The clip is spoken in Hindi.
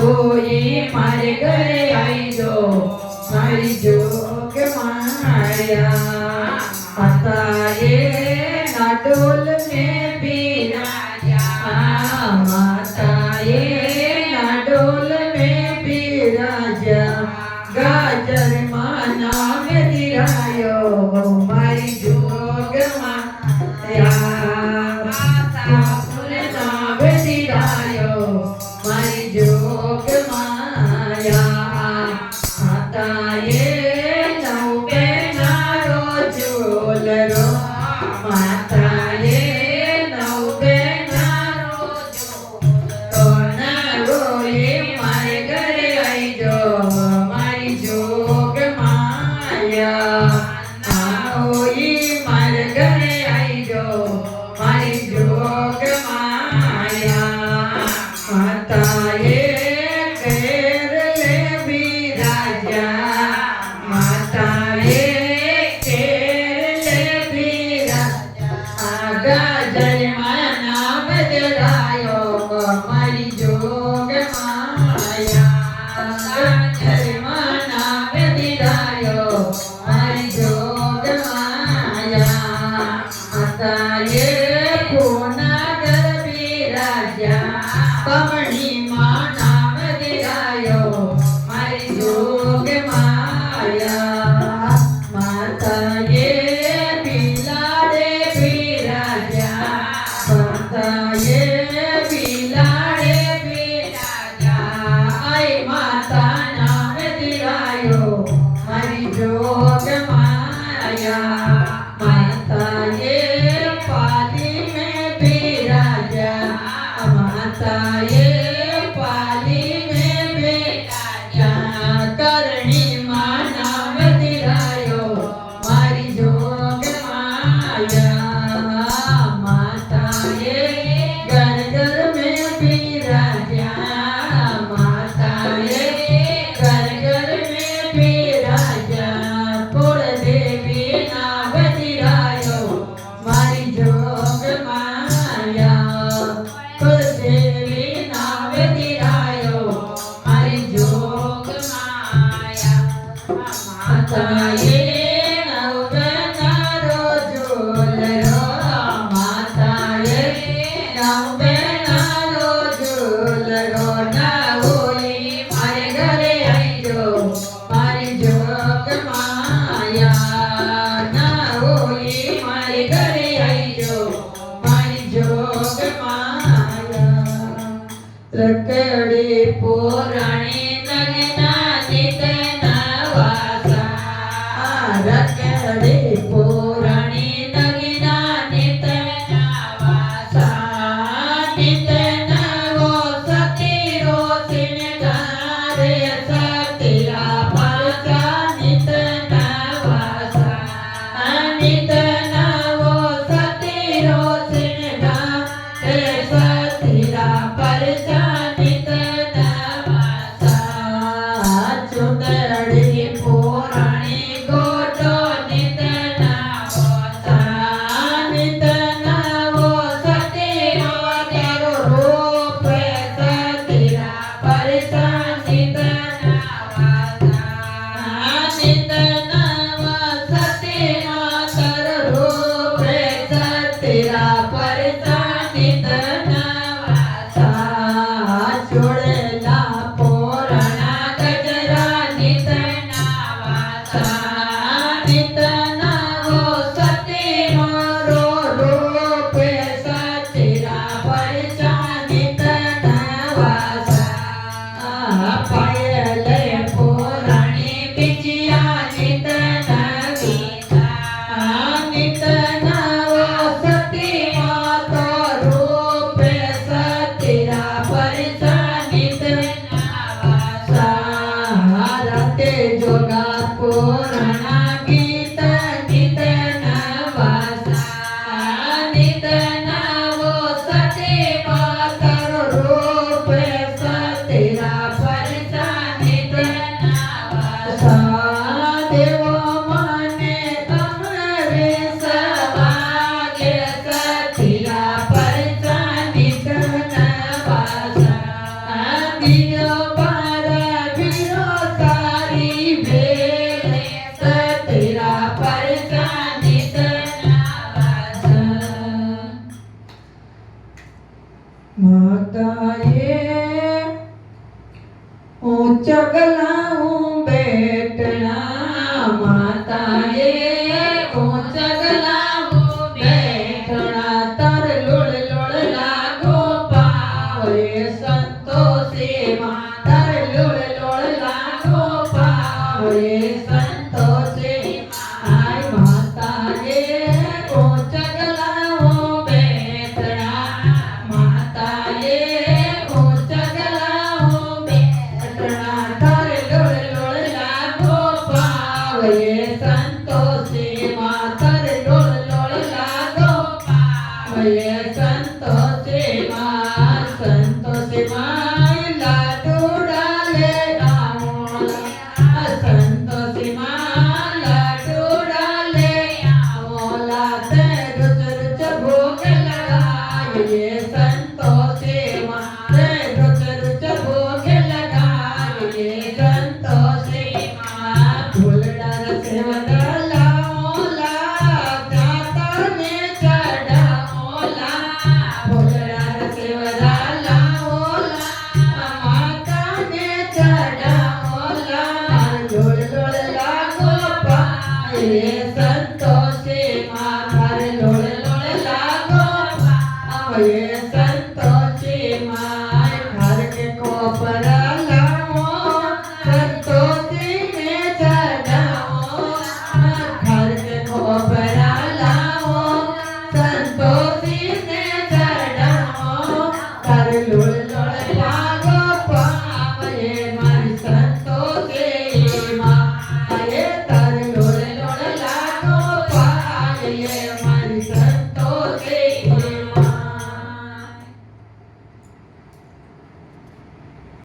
होई मारे घरे आई जो मारी जोग माया माता ये ना डोल में बिराजा माता ये ना डोल में बिराजा गाजर माना में दिरायो मारी जोग माया माता फूल नाम दिरायो मारी जोग माया माता ये नौ बेनारो झोलरो माता ये नौ बेनारो झोलरो ये मारे घरे आई जो मारी जोग माया होई मारे घरे आई जो मारी जोग माया माता ये केर ले बिराजा माता ये केर ले बिराजा गाजर माना बदलायो मारी जोग माया गाजर माना बदलायो मारी जोग माया माता ये पूना कर बिराजा कमणी माना बदलायो मारी जोग माया माता ये बिलाड़े बिराजा माता ये बिलाड़े बिराजा आई माता नाम दिलायो मारी जोग माया माता ये पाली में बिराजा माता ये पाली में बिराजा करणी माना दिलायो मारी जोग माया माता ये घर घर में बिराजा माता ये घर घर में बिराजा कुल देवी नाम दिलायो मारी जोग माया कुल देवी नाम दिलायो मारी जोग माया माता ये नौ बेनारो झोलरो माता ये नौ बेनारो झोलरो ना होई मारे घरे आई जो मारी जोग माया ना होई मारे घरे आई जो मारी जोग माया रकड़ी पुराणी नगना नित नवासा रकड़ी पुराणी नगना नित नवासा नित नवो सतीरो सिनगारे सतीरा परचा नित नवासा नित नवो सतीरो सिनगारे सतीरा परचा नित नवासा चुंदड़ी पुराणी गोटो नित नवासा नित नवो सतीरो तेरो रूप सतीरा परचा नित नवासा नित नवा सतीरा तेरो रूप सतीरा परचा नित नवासा चुड़ला पुराणा गजरा नित नवासा नित नवो सतीरो रूप सतीरा परचा नित नवासा दियो बारा वीरो सारी भेले तेरा परसानित नावास माताए चगला हूँ बैठना माताए चगला हूँ बैठना तर लुड़ लुड़ लागो पावे संतोषी मातर लुड़ लुड़ लागो पावे संतोषी आय माताए चगला हूँ बैठना माताए चगला हूँ बैठना तर लुड़ लुड़ लागो पावे संतोषी मातर लुड़ लुड़ लागो पावे संतोषी संतोषी लाडू डाले आवला संतोषी लाडू डाले आवला ते रुच रुच भोग लगाए संतोषी ते रुच रुच भोग लगाए संतोषी फूलड़ा सेवदा लाओला गाता में चढ़ाओला फूलड़ा सेवदा लाओला माता में चढ़ाओला लोड़ लोड़ लागो पाए संतोषी मार लोड़ लोड़ लागो पाए संतोषी घर के कोपरा लाओ संतोषी में चढ़ाओ घर के कोपरा लाओ संतोषी में चढ़ाओ कर लुड़ लुड़ लागो पावे मारी संतोषी माए तर लुड़ लुड़ लागो पावे